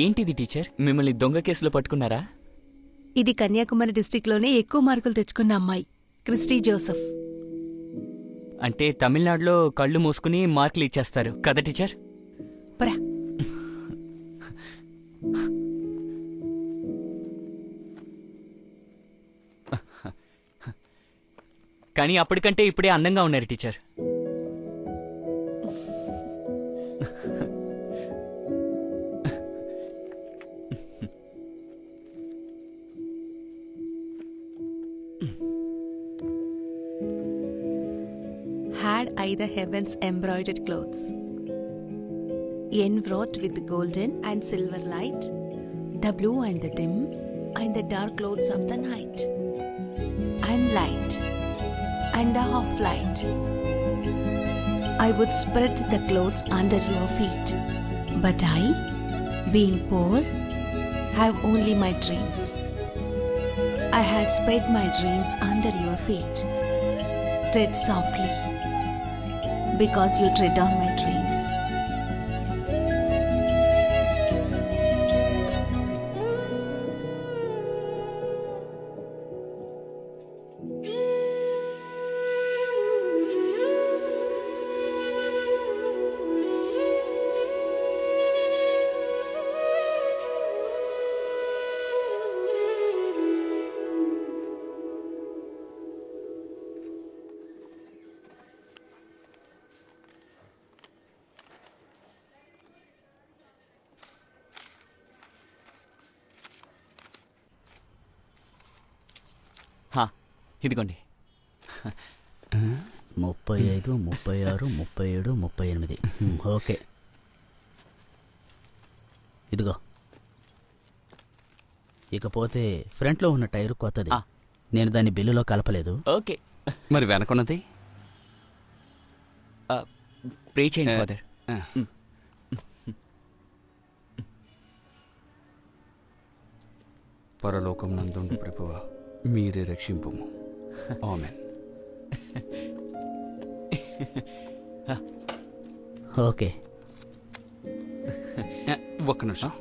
ఏంటిది టీచర్, మిమ్మల్ని దొంగ కేసులో పట్టుకున్నారా? ఇది కన్యాకుమారి డిస్టిక్లోనే ఎక్కువ మార్కులు తెచ్చుకున్న అమ్మాయి, క్రిస్టీ జోసెఫ్. అంటే తమిళనాడులో కళ్ళు మూసుకుని మార్కులు ఇచ్చేస్తారు కదా టీచర్? పరా. కానీ అప్పటికంటే ఇప్పుడే అందంగా ఉన్నారు teacher. Had I the heavens embroidered clothes, enwrought with golden and silver light, the blue and the dim and the dark clouds of the night, and light and the half light, I would spread the clothes under your feet. But I, being poor, have only my dreams. I had spread my dreams under your feet. Tread softly, because you tread on my dreams. ఇదిగోండి. 35, 36, 37, 38. Okay, ఇదిగో. ఇకపోతే ఫ్రంట్లో ఉన్న tyre కొత్తది. నేను దాన్ని బిల్లులో కలపలేదు. Okay. మరి వెనకున్నది ప్రే చేయండి ఫాదర్. పరలోకం నందుండు ప్రభువా, మీరే రక్షింపుము. ఆమేన్. ఓకే, ఒక్క నిమిషం.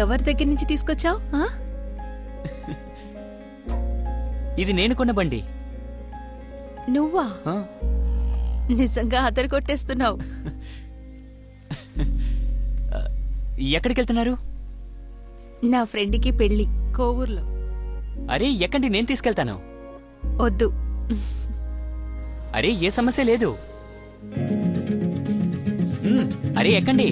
ఎవరి దగ్గర నుంచి తీసుకొచ్చావు? ఇది నేను కొన్న బండి. నువ్వా? నిజంగా అదరు కొట్టేస్తున్నావు. ఎక్కడికి వెళ్తున్నారు? నా ఫ్రెండ్కి పెళ్లి కోవూర్లో. అరే ఎక్కండి, నేను తీసుకెళ్తాను. వద్దు. అరే ఏ సమస్య లేదు. అరే ఎక్కండి.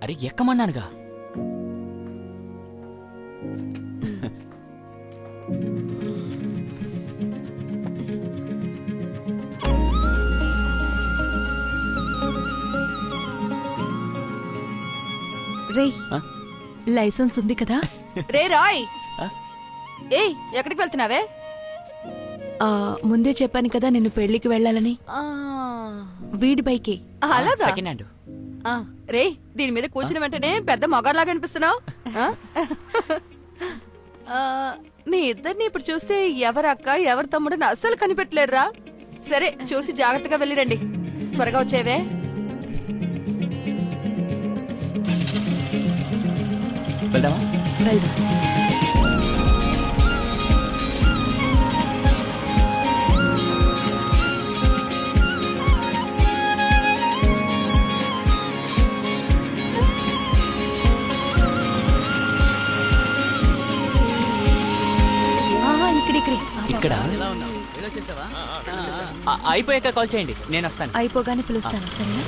అరే ఎక్కమన్నానుగా. రే, లైసెన్స్ ఉంది కదా? రే రాయ్, ఏయ్ ఎక్కడికి వెళ్తున్నావే? ముందే చెప్పాను కదా నేను పెళ్లికి వెళ్ళాలని. వీడి బైకే. అలాగా? Second hand. రే, దీని మీద కూర్చుని వెంటనే పెద్ద మొగార్లాగా అనిపిస్తున్నావు. మీ ఇద్దరిని ఇప్పుడు చూస్తే ఎవరు అక్క ఎవరు తమ్ముడు అస్సలు కనిపెట్టలేరురా. సరే, చూసి జాగ్రత్తగా వెళ్ళిరండి. త్వరగా వచ్చేవే. వెళ్దామా? వెళ్దాం. ఇక్కడ వెళ్ళొచ్చేసావా అయిపోయాక కాల్ చేయండి, నేను వస్తాను. అయిపోగానే పిలుస్తాను, సరేనా?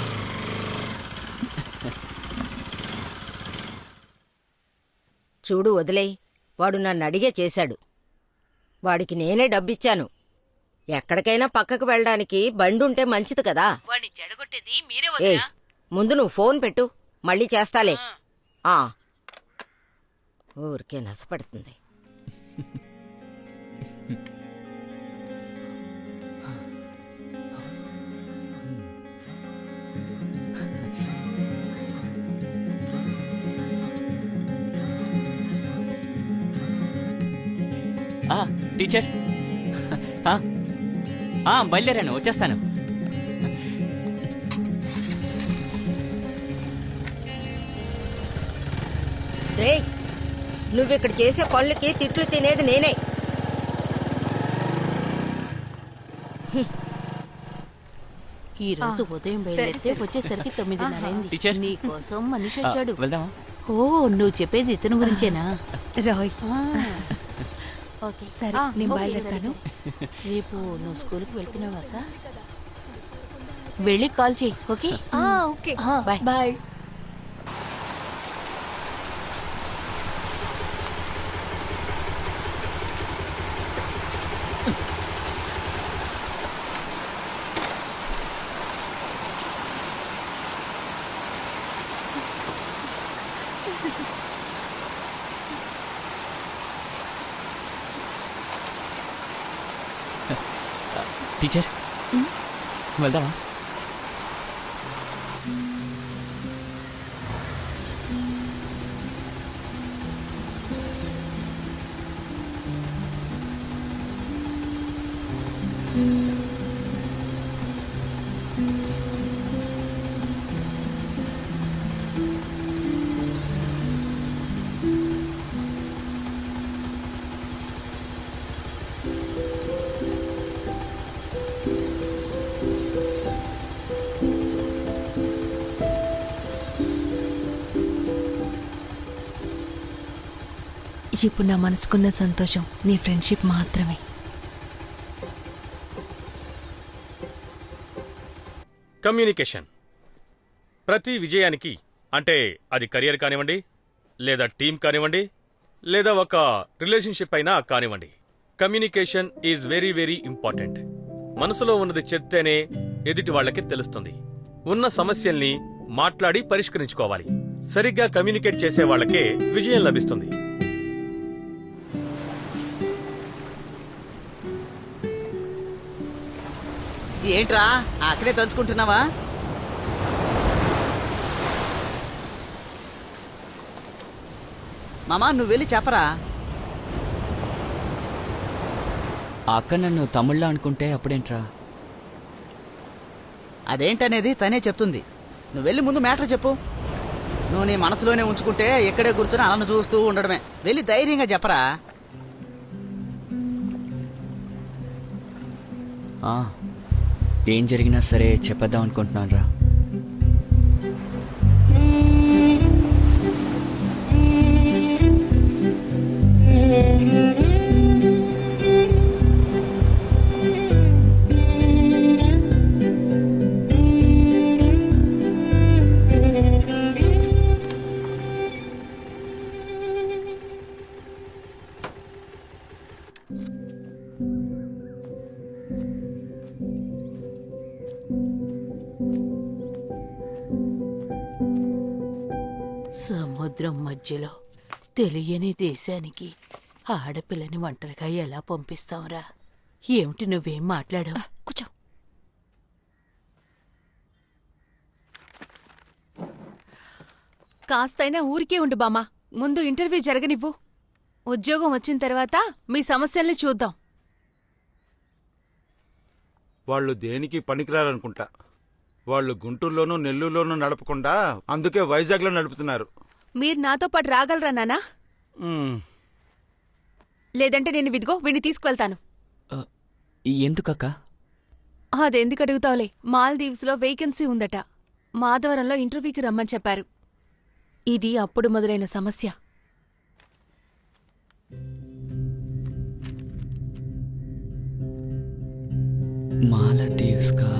చూడు వదిలేయ్, వాడు నన్ను అడిగే చేశాడు. వాడికి నేనే డబ్బిచ్చాను. ఎక్కడికైనా పక్కకు వెళ్ళడానికి బండుంటే మంచిది కదా. ఏయ్, ముందు నువ్వు ఫోన్ పెట్టు, మళ్ళీ చేస్తాలే. ఊరికే నసపడుతుంది. టీచర్, బయలుదేరాను, వచ్చేస్తాను. రేయ్, నువ్విక్కడ చేసే పనులకి తిట్లు తినేది నేనే. ఈ రోజు ఉదయం బయలుదేరితే వచ్చేసరికి 9:30 అయింది. టీచర్. నీ కోసం మనిషి వచ్చాడు. వెళ్దామా? ఓ, నువ్వు చెప్పేది ఇతను గురించేనా? రాయ్, ఓకే సరే, నేను బయలుదేరుతాను. రేపు నువ్వు స్కూల్కి వెళ్తున్నావా అక్క? వెళ్ళి కాల్ చేయి. Okay okay, bye. Bye. Teacher, వెళ్దామా? ఇప్పుడు నా మనసుకున్న సంతోషం నీ ఫ్రెండ్షిప్ మాత్రమే. కమ్యూనికేషన్ ప్రతి విజయానికి, అంటే అది కెరియర్ కానివ్వండి, లేదా టీం కానివ్వండి, లేదా ఒక రిలేషన్షిప్ అయినా కానివ్వండి, communication is very very important. మనసులో ఉన్నది చెప్తేనే ఎదుటి వాళ్ళకి తెలుస్తుంది. ఉన్న సమస్యల్ని మాట్లాడి పరిష్కరించుకోవాలి. సరిగ్గా కమ్యూనికేట్ చేసే వాళ్ళకే విజయం లభిస్తుంది. ఏంట్రా అక్కడే తలుచుకుంటున్నావా? మామా, నువ్వు వెళ్ళి చెప్పరా. ఆ అక్క నన్ను తమ్ముళ్ళ అనుకుంటే అప్పుడేంట్రా? అదేంటనేది తనే చెప్తుంది. నువ్వు వెళ్ళి ముందు మ్యాటర్ చెప్పు. నువ్వు నీ మనసులోనే ఉంచుకుంటే ఇక్కడే కూర్చొని అలను చూస్తూ ఉండడమే. వెళ్ళి ధైర్యంగా చెప్పరా. ఏం జరిగినా సరే చెప్పేద్దాం అనుకుంటున్నాను రా. సముద్రం మధ్యలో తెలియని దేశానికి ఆడపిల్లని ఒంటరిగా ఎలా పంపిస్తావురా? ఏమిటి నువ్వేం మాట్లాడావు? కూర్చో. కాస్తైనా ఊరికే ఉండు బామ్మ. ముందు ఇంటర్వ్యూ జరగనివ్వు. ఉద్యోగం వచ్చిన తర్వాత మీ సమస్యల్ని చూద్దాం. వాళ్ళు దేనికి పనికిరారనుకుంటా. వాళ్ళు గుంటూరులోనూ నెల్లూరులోనూ నడపకుండా అందుకే వైజాగ్లో నడుపుతున్నారు. మీరు నాతో పాటు రాగలరా నాన్నా? లేదంటే నేను విదిగో వీడిని తీసుకువెళ్తాను. ఎందుకక్క? అదెందుకు అడుగుతావులే. మాల్దీవ్స్లో వేకెన్సీ ఉందట. మాధవరంలో ఇంటర్వ్యూకి రమ్మని చెప్పారు. ఇది అప్పుడు మొదలైన సమస్య. మాలదీవ్స్ కా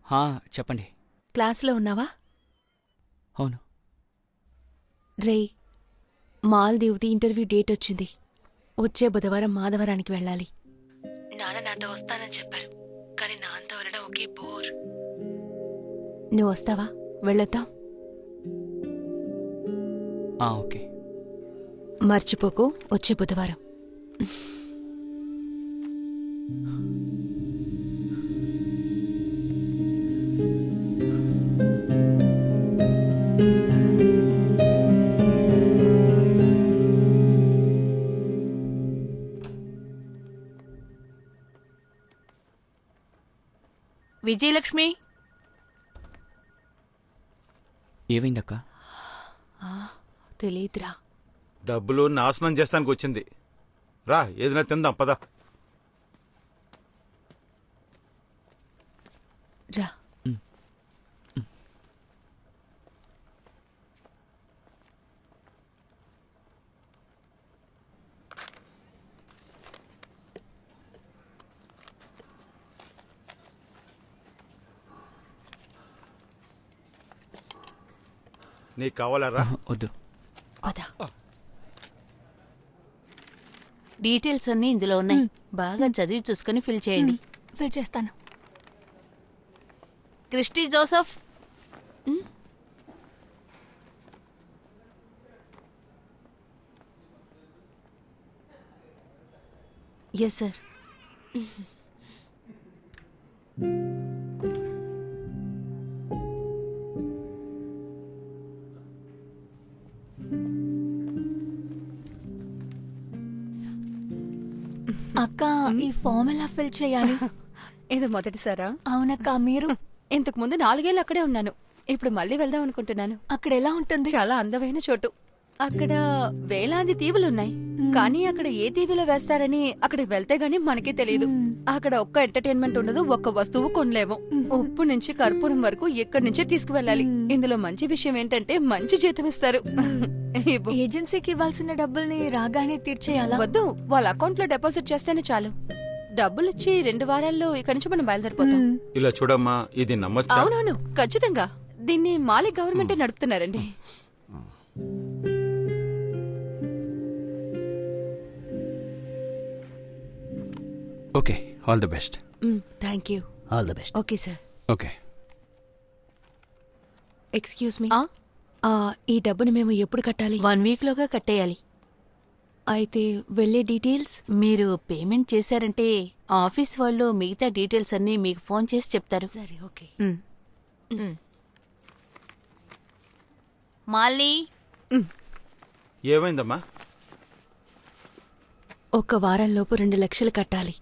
హా, చెప్పండి. క్లాస్లో ఉన్నావా? అవును. రే, మాల్దీవ్ది ఇంటర్వ్యూ డేట్ వచ్చింది. వచ్చే బుధవారం మాధవరానికి వెళ్ళాలి. నాన్న నాతో వస్తానని చెప్పారు, కానీ నాన్నతో వెళ్ళడం ఒకే బోర్. నువ్వు వస్తావా? వెళ్ళొద్దాం. ఓకే. మర్చిపోకు, వచ్చే బుధవారం. విజయలక్ష్మి, ఏమైందక్క? తెలీదురా. డబ్బులు నాశనం చేస్తానికి వచ్చింది. రా, ఏదైనా తిందాం పద. రా. నీకు కావాలరా? వద్దు. పద. డీటెయిల్స్ అన్నీ ఇందులో ఉన్నాయి. బాగా చదివి చూసుకుని ఫిల్ చేయండి. ఫిల్ చేస్తాను. Christy Joseph, yes sir. అక్క, ఈ ఫామ్ ఎలా ఫిల్ చేయాలి? ఇది మొదటిసారా? అవునక్క. మీరు? ఇంతకు ముందు 4 ఏళ్ళు అక్కడే ఉన్నాను. ఇప్పుడు మళ్ళీ వెళ్దాం అనుకుంటున్నాను. అక్కడ ఎలా ఉంటుంది? చాలా అందమైన చోటు. అక్కడ వేలాది దీవులున్నాయి. కానీ అక్కడ ఏ దీవిలో వేస్తారని అక్కడికి వెళ్తే గానీ మనకే తెలియదు. అక్కడ ఒక్క ఎంటర్టైన్మెంట్ ఉండదు, ఒక్క వస్తువు కొనలేము. ఉప్పు నుంచి కర్పూరం వరకు ఎక్కడి నుంచే తీసుకువెళ్ళాలి. ఇందులో మంచి విషయం ఏంటంటే మంచి జీతం ఇస్తారు. ఏజెన్సీకి ఇవ్వాల్సిన డబ్బుల్ని రాగానే తీర్చేయాలా? వద్దు, వాళ్ళ అకౌంట్ లో డిపాజిట్ చేస్తేనే చాలు. డబ్బులిచ్చి 2 వారాల్లో ఇక్కడి నుంచి మనం బయలుదేరిపోతాం. ఇలా చూడమ్మా, ఇది నమ్మచ్చా? అవునవును, ఖచ్చితంగా. దీన్ని మాలి గవర్నమెంటే నడుపుతున్నారండి. Okay, all the best. Thank you. All the best. Okay sir. Okay. Excuse me, ఈ డబ్బుని మేము ఎప్పుడు కట్టాలి? 1 వీక్లోగా కట్టేయాలి. అయితే వెళ్ళే డీటెయిల్స్? మీరు పేమెంట్ చేశారంటే ఆఫీస్ వాళ్ళు మిగతా డీటెయిల్స్ అన్నీ మీకు ఫోన్ చేసి చెప్తారు. సరే, ఓకే. మాలిని, ఏమైందమ్మా? ఒక వారంలోపు 2 లక్షలు కట్టాలి.